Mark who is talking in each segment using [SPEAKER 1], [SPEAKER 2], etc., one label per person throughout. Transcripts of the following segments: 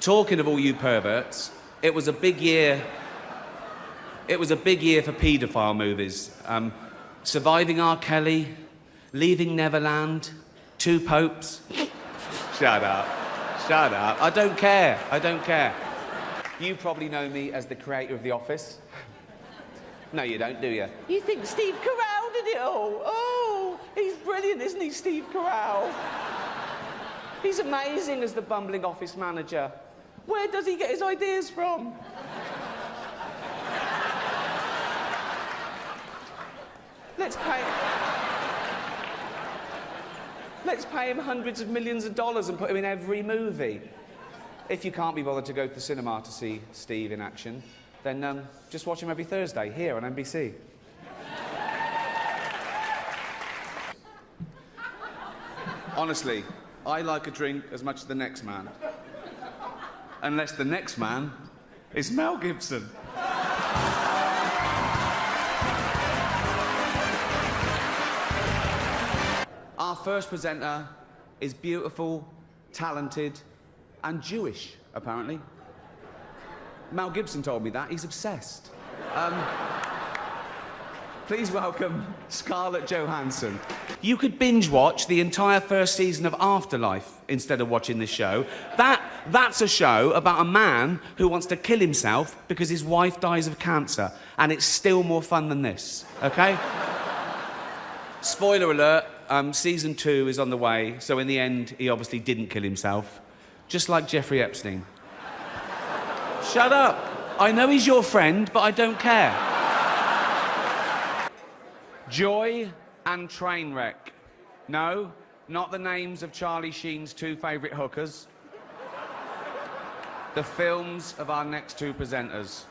[SPEAKER 1] Talking of all you perverts, it was a big year. It was a big year for paedophile movies. Surviving R. Kelly, Leaving Neverland, Two Popes. Shut up. Shut up. I don't care. I don't care. You probably know me as the creator of The Office. No, you don't, do you?
[SPEAKER 2] You think Steve Carell did it all? Oh, he's brilliant, isn't he, Steve Carell? He's amazing as the bumbling office manager. Where does he get his ideas from? Let's pay him hundreds of millions of dollars and put him in every movie. If you can't be bothered to go to the cinema to see Steve in action, then just watch him every Thursday here on M.A.C. Honestly, I like a drink as much as the next man. Unless the next man is Mel Gibson. Our first presenter is beautiful, talented, and Jewish, apparently. Mel Gibson told me that. He's obsessed. Please welcome Scarlett Johansson. You could binge watch the entire first season of Afterlife instead of watching this show. That's a show about a man who wants to kill himself because his wife dies of cancer, and it's still more fun than this, okay? Spoiler alert, season 2 is on the way, so in the end, he obviously didn't kill himself, just like Jeffrey Epstein. Shut up. I know he's your friend, but I don't care. Joy and Trainwreck. No, not the names of Charlie Sheen's 2 favourite hookers. The films of our next 2 presenters.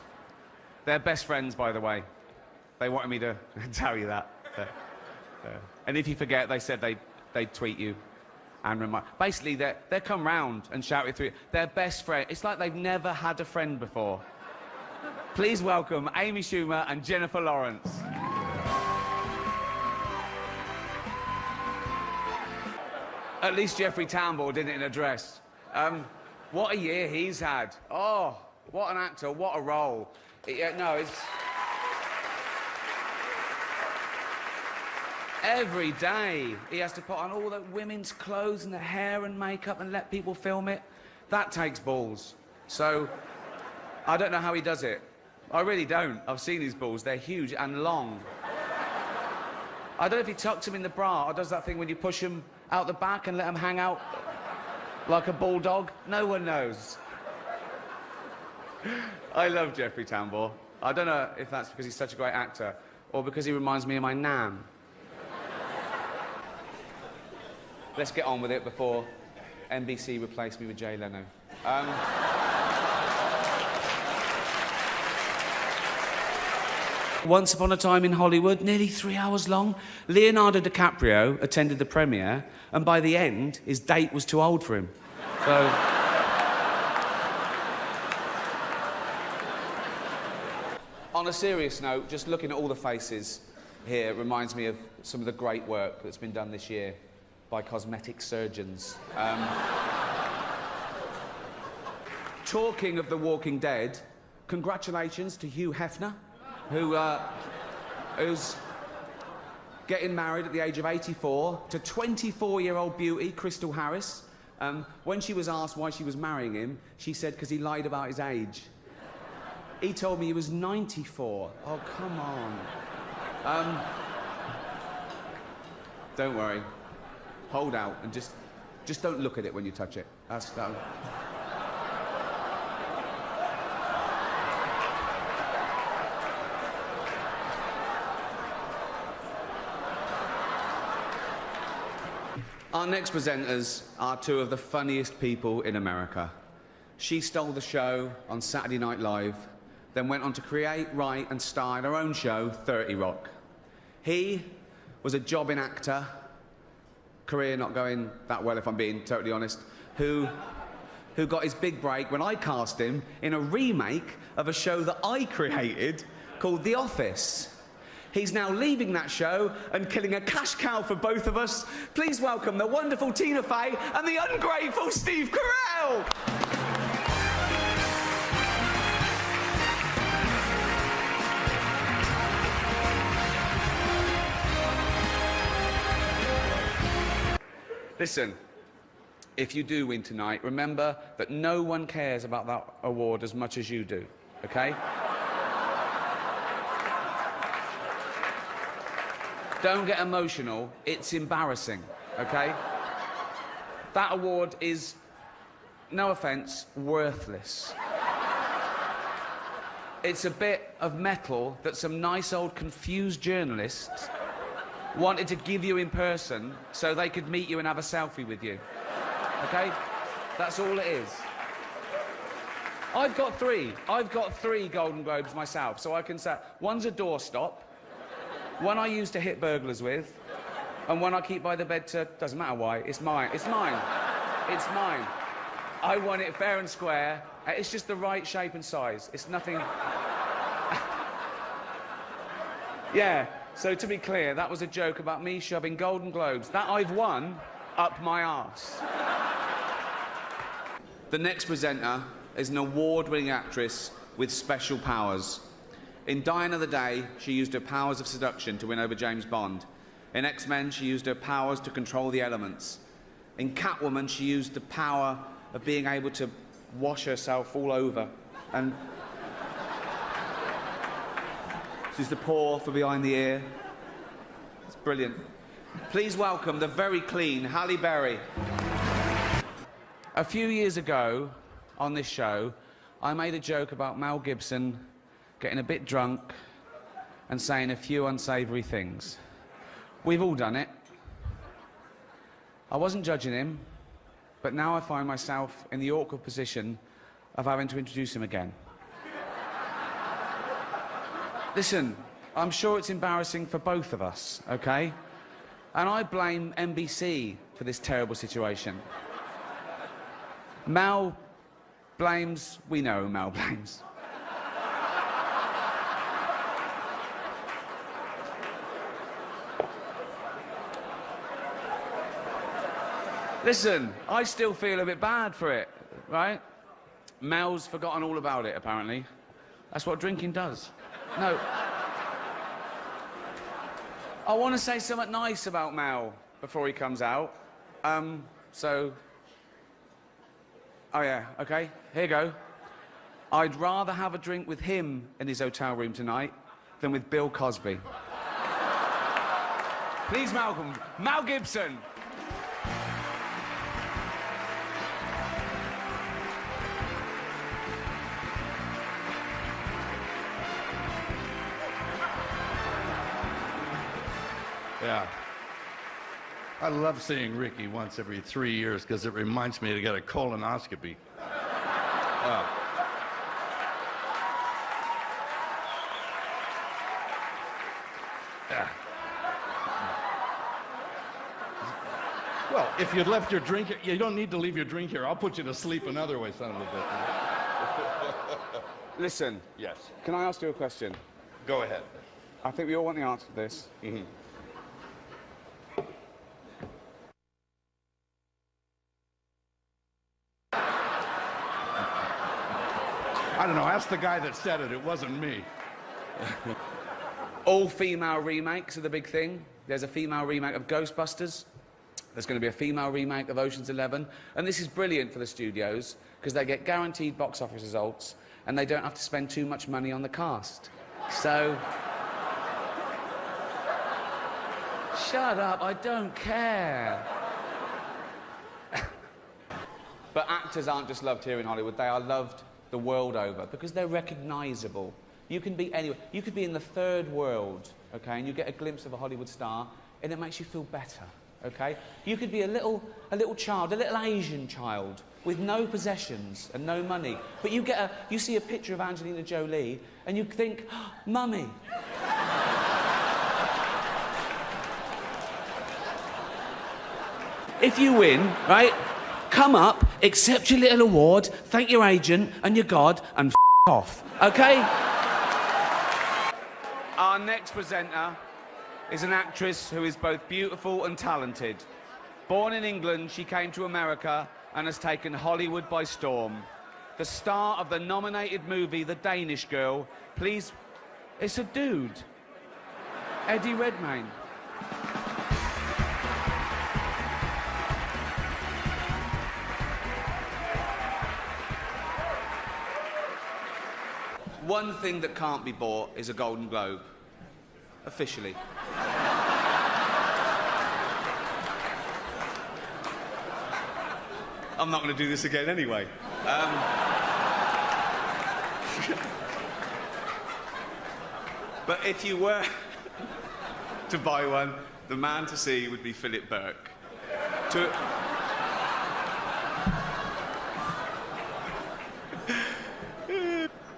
[SPEAKER 2] They're best friends, by the way. They wanted me to tell you that. And if you forget, they said they'd tweet you and remind. Basically, they come round and shout it through. They're best friends. It's like they've never had a friend before. Please welcome Amy Schumer and Jennifer Lawrence. At least Jeffrey Tambor did it in a dress. What a year he's had. Oh, what an actor, what a role. No, it's... Every day, he has to put on all the women's clothes and the hair and makeup and let people film it. That takes balls. So, I don't know how he does it. I really don't. I've seen his balls. They're huge and long. I don't know if he tucks them in the bra or does that thing when you push them out the back and let them hang out like a bulldog. No one knows. I love Jeffrey Tambor. I don't know if that's because he's such a great actor or because he reminds me of my nan. Let's get on with it before NBC replace me with Jay Leno. Once upon a time in Hollywood, nearly 3 hours long, Leonardo DiCaprio attended the premiere, and by the end, his date was too old for him. So... On a serious note, just looking at all the faces here reminds me of some of the great work that's been done this year by cosmetic surgeons. Talking of The Walking Dead, congratulations to Hugh Hefner, who's getting married at the age of 84 to 24-year-old beauty Crystal Harris. When she was asked why she was marrying him, she said because he lied about his age. He told me he was 94. Oh, come on. Don't worry. Hold out and just don't look at it when you touch it. That's that. Our next presenters are 2 of the funniest people in America. She stole the show on Saturday Night Live, then went on to create, write and star in her own show, 30 Rock. He was a jobbing actor, career not going that well if I'm being totally honest, who got his big break when I cast him in a remake of a show that I created called The Office. He's now leaving that show and killing a cash cow for both of us. Please welcome the wonderful Tina Fey and the ungrateful Steve Carell. Listen, if you do win tonight, remember that no one cares about that award as much as you do, okay? Don't get emotional. It's embarrassing, okay? That award is, no offence, worthless. It's a bit of metal that some nice old confused journalists wanted to give you in person so they could meet you and have a selfie with you. Okay? That's all it is. I've got three Golden Globes myself, so I can say one's a doorstop, one I used to hit burglars with, and one I keep by the bed to, doesn't matter why, it's mine. It's mine. It's mine. I won it fair and square. It's just the right shape and size. It's nothing... Yeah, so to be clear, that was a joke about me shoving Golden Globes that I've won up my arse. The next presenter is an award-winning actress with special powers. In Die Another Day, she used her powers of seduction to win over James Bond. In X-Men, she used her powers to control the elements. In Catwoman, she used the power of being able to wash herself all over. And she's the paw for behind the ear. It's brilliant. Please welcome the very clean Halle Berry. A few years ago, on this show, I made a joke about Mel Gibson getting a bit drunk and saying a few unsavoury things. We've all done it. I wasn't judging him, but now I find myself in the awkward position of having to introduce him again. Listen, I'm sure it's embarrassing for both of us, okay? And I blame M.A.C. for this terrible situation. Mel blames... We know who Mel blames. Listen, I still feel a bit bad for it, right? Mel's forgotten all about it, apparently. That's what drinking does. No. I want to say something nice about Mel before he comes out. So... Oh, yeah, OK. Here you go. I'd rather have a drink with him in his hotel room tonight than with Bill Cosby. Please, Malcolm. Mel Gibson.
[SPEAKER 3] Yeah. I love seeing Ricky once every 3 years because it reminds me to get a colonoscopy. Yeah. Well, if you'd left your drink here, you don't need to leave your drink here. I'll put you to sleep another way, son of a bitch.
[SPEAKER 2] Listen.
[SPEAKER 3] Yes.
[SPEAKER 2] Can I ask you a question?
[SPEAKER 3] Go ahead.
[SPEAKER 2] I think we all want the answer to this.
[SPEAKER 3] Mm-hmm. I don't know, ask the guy that said it. It wasn't me.
[SPEAKER 2] All-female remakes are the big thing. There's a female remake of Ghostbusters. There's going to be a female remake of Ocean's 11. And this is brilliant for the studios, because they get guaranteed box office results, and they don't have to spend too much money on the cast. So... Shut up, I don't care. But actors aren't just loved here in Hollywood, they are loved the world over, because they're recognisable. You can be anywhere. You could be in the third world, okay, and you get a glimpse of a Hollywood star, and it makes you feel better, okay? You could be a little child, a little Asian child, with no possessions and no money, but you see a picture of Angelina Jolie, and you think, oh, Mummy. If you win, right, come up, accept your little award, thank your agent and your God, and off, okay? Our next presenter is an actress who is both beautiful and talented. Born in England, she came to America and has taken Hollywood by storm. The star of the nominated movie The Danish Girl, please... It's a dude. Eddie Redmayne.
[SPEAKER 1] one thing that can't be bought is a Golden Globe. Officially. I'm not going to do this again anyway. But if you were to buy one, the man to see would be Philip Burke.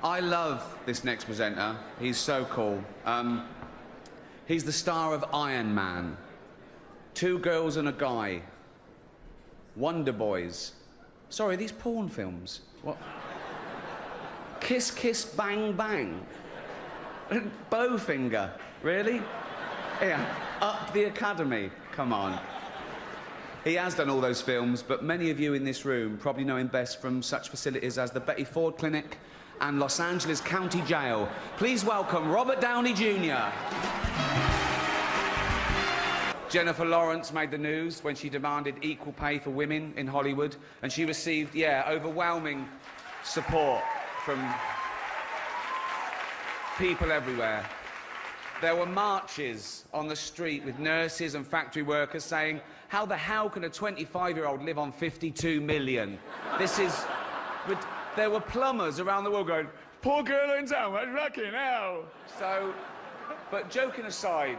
[SPEAKER 1] I love this next presenter. He's so cool. He's the star of Iron Man, Two Girls and a Guy, Wonder Boys. Sorry, these porn films. What? Kiss, Kiss, Bang, Bang. Bowfinger. Really? Yeah. Up the Academy. Come on. He has done all those films, but many of you in this room probably know him best from such facilities as the Betty Ford Clinic and Los Angeles County Jail. Please welcome Robert Downey Jr. Jennifer Lawrence made the news when she demanded equal pay for women in Hollywood, and she received, overwhelming support from people everywhere. There were marches on the street with nurses and factory workers saying, how the hell can a 25-year-old live on 52 million? There were plumbers around the world going, poor girl in town, what's lucky now? So, but joking aside,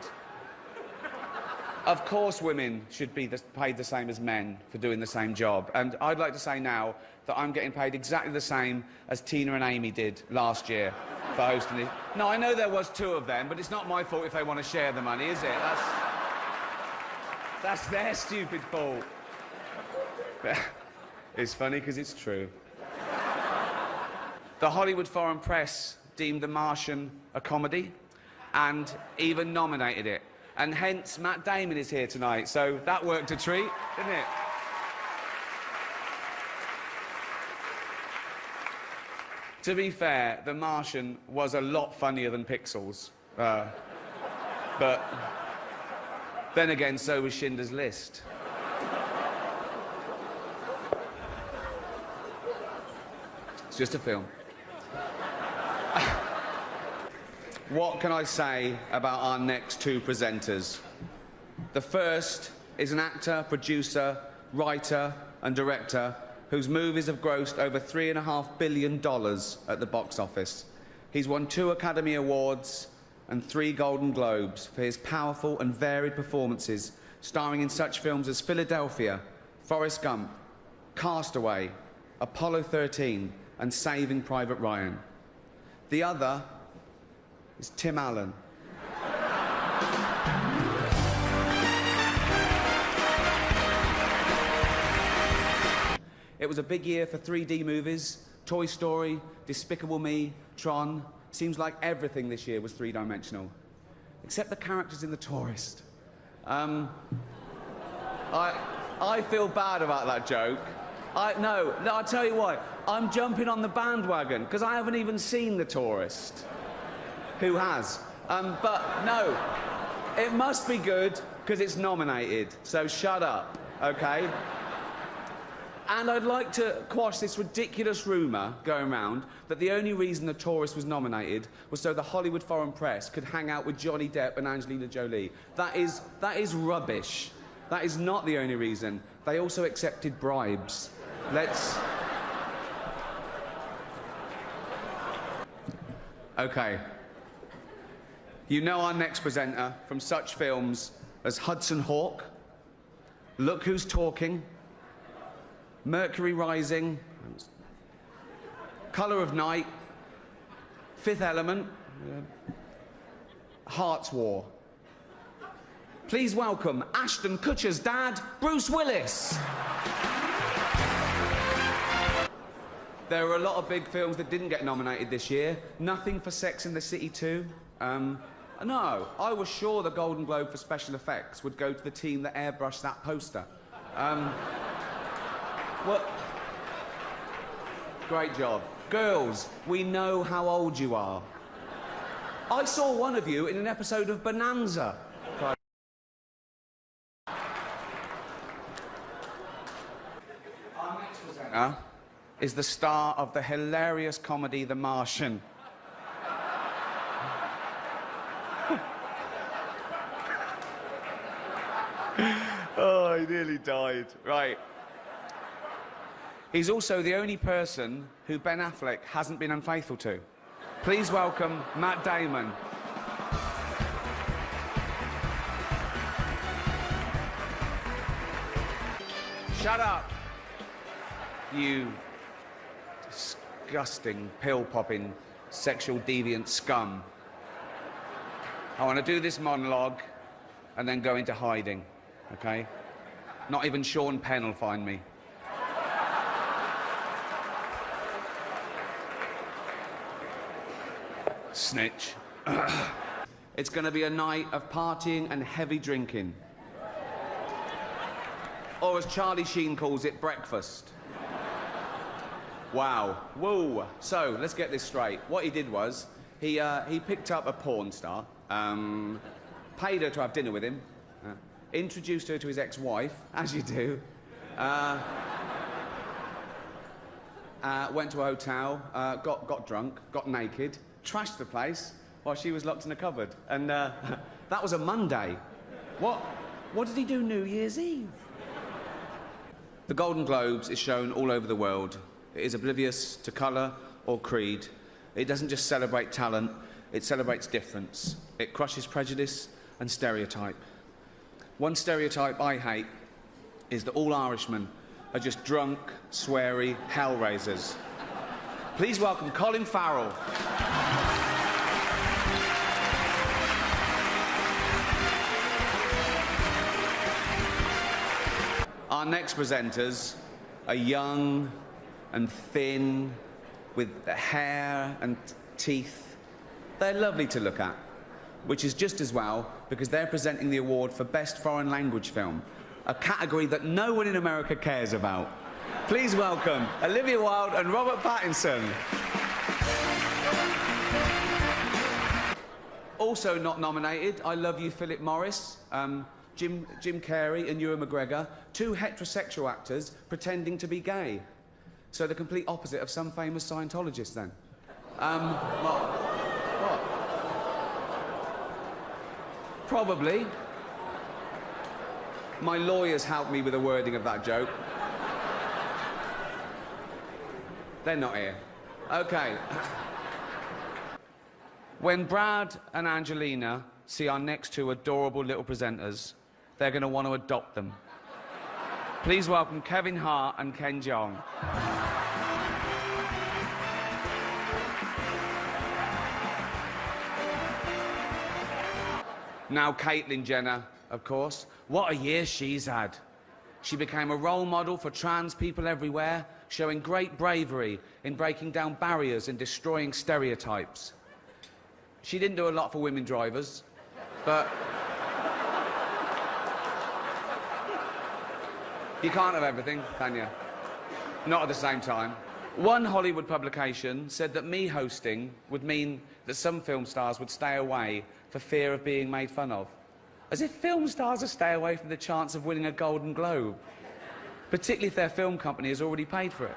[SPEAKER 1] of course women should be paid the same as men for doing the same job. And I'd like to say now that I'm getting paid exactly the same as Tina and Amy did last year for hosting it. No, I know there was two of them, but it's not my fault if they want to share the money, is it? That's their stupid fault. It's funny because it's true. The Hollywood Foreign Press deemed The Martian a comedy and even nominated it. And hence, Matt Damon is here tonight, so that worked a treat, didn't it? To be fair, The Martian was a lot funnier than Pixels. But then again, so was Schindler's List. It's just a film. What can I say about our next two presenters? The first is an actor, producer, writer and director whose movies have grossed over $3.5 billion at the box office. He's won 2 Academy Awards and 3 Golden Globes for his powerful and varied performances, starring in such films as Philadelphia, Forrest Gump, Castaway, Apollo 13 and Saving Private Ryan. The other is Tim Allen. It was a big year for 3D movies. Toy Story, Despicable Me, Tron. Seems like everything this year was 3-dimensional. Except the characters in The Tourist. I feel bad about that joke. No, I'll tell you why. I'm jumping on the bandwagon, because I haven't even seen The Tourist. Who has? But no, it must be good because it's nominated, so shut up, okay? And I'd like to quash this ridiculous rumour going around that the only reason The Tourist was nominated was so the Hollywood Foreign Press could hang out with Johnny Depp and Angelina Jolie. That is rubbish. That is not the only reason. They also accepted bribes. Okay. You know our next presenter from such films as Hudson Hawk, Look Who's Talking, Mercury Rising, Colour of Night, Fifth Element, Heart's War. Please welcome Ashton Kutcher's dad, Bruce Willis. There were a lot of big films that didn't get nominated this year. Nothing for Sex and the City 2. No, I was sure the Golden Globe for special effects would go to the team that airbrushed that poster. What? Great job. Girls, we know how old you are. I saw one of you in an episode of Bonanza. Our next presenter is the star of the hilarious comedy The Martian.
[SPEAKER 2] he nearly died. Right. He's also the only person who Ben Affleck hasn't been unfaithful to. Please welcome Matt Damon. Shut up, you disgusting, pill-popping, sexual deviant scum. I want to do this monologue and then go into hiding, okay? Not even Sean Penn will find me. Snitch. It's going to be a night of partying and heavy drinking. Or as Charlie Sheen calls it, breakfast. Wow. Whoa. So, let's get this straight. What he did was, he picked up a porn star, paid her to have dinner with him, introduced her to his ex-wife, as you do, went to a hotel, got drunk, got naked, trashed the place while she was locked in a cupboard. And that was a Monday. What did he do New Year's Eve? The Golden Globes is shown all over the world. It is oblivious to colour or creed. It doesn't just celebrate talent, it celebrates difference. It crushes prejudice and stereotype. One stereotype I hate is that all Irishmen are just drunk, sweary hellraisers. Please welcome Colin Farrell. Our next presenters are young and thin, with hair and teeth. They're lovely to look at, which is just as well because they're presenting the award for Best Foreign Language Film, a category that no one in America cares about. Please welcome Olivia Wilde and Robert Pattinson. Also not nominated, I Love You, Philip Morris, Jim Carrey and Ewan McGregor, two heterosexual actors pretending to be gay. So the complete opposite of some famous Scientologists, then. What? Probably. My lawyers helped me with the wording of that joke. They're not here. Okay. When Brad and Angelina see our next two adorable little presenters, they're going to want to adopt them. Please welcome Kevin Hart and Ken Jeong. Now Caitlyn Jenner, of course. What a year she's had. She became a role model for trans people everywhere, showing great bravery in breaking down barriers and destroying stereotypes. She didn't do a lot for women drivers, but you can't have everything, can you? Not at the same time. One Hollywood publication said that me hosting would mean that some film stars would stay away for fear of being made fun of. As if film stars will stay away from the chance of winning a Golden Globe, particularly if their film company has already paid for it.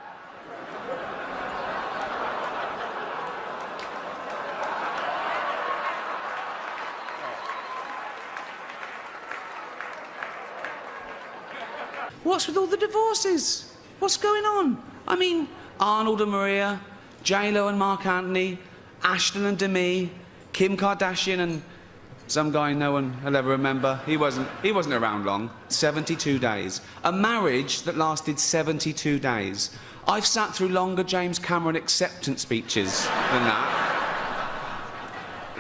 [SPEAKER 2] What's with all the divorces? What's going on? I mean, Arnold and Maria, J-Lo and Mark Anthony, Ashton and Demi, Kim Kardashian and some guy no one will ever remember. He wasn't around long. 72 days. A marriage that lasted 72 days. I've sat through longer James Cameron acceptance speeches than that.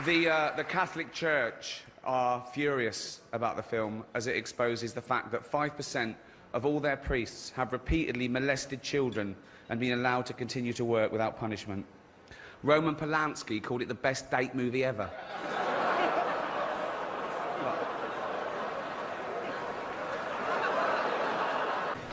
[SPEAKER 2] The Catholic Church are furious about the film as it exposes the fact that 5% of all their priests have repeatedly molested children and been allowed to continue to work without punishment. Roman Polanski called it the best date movie ever.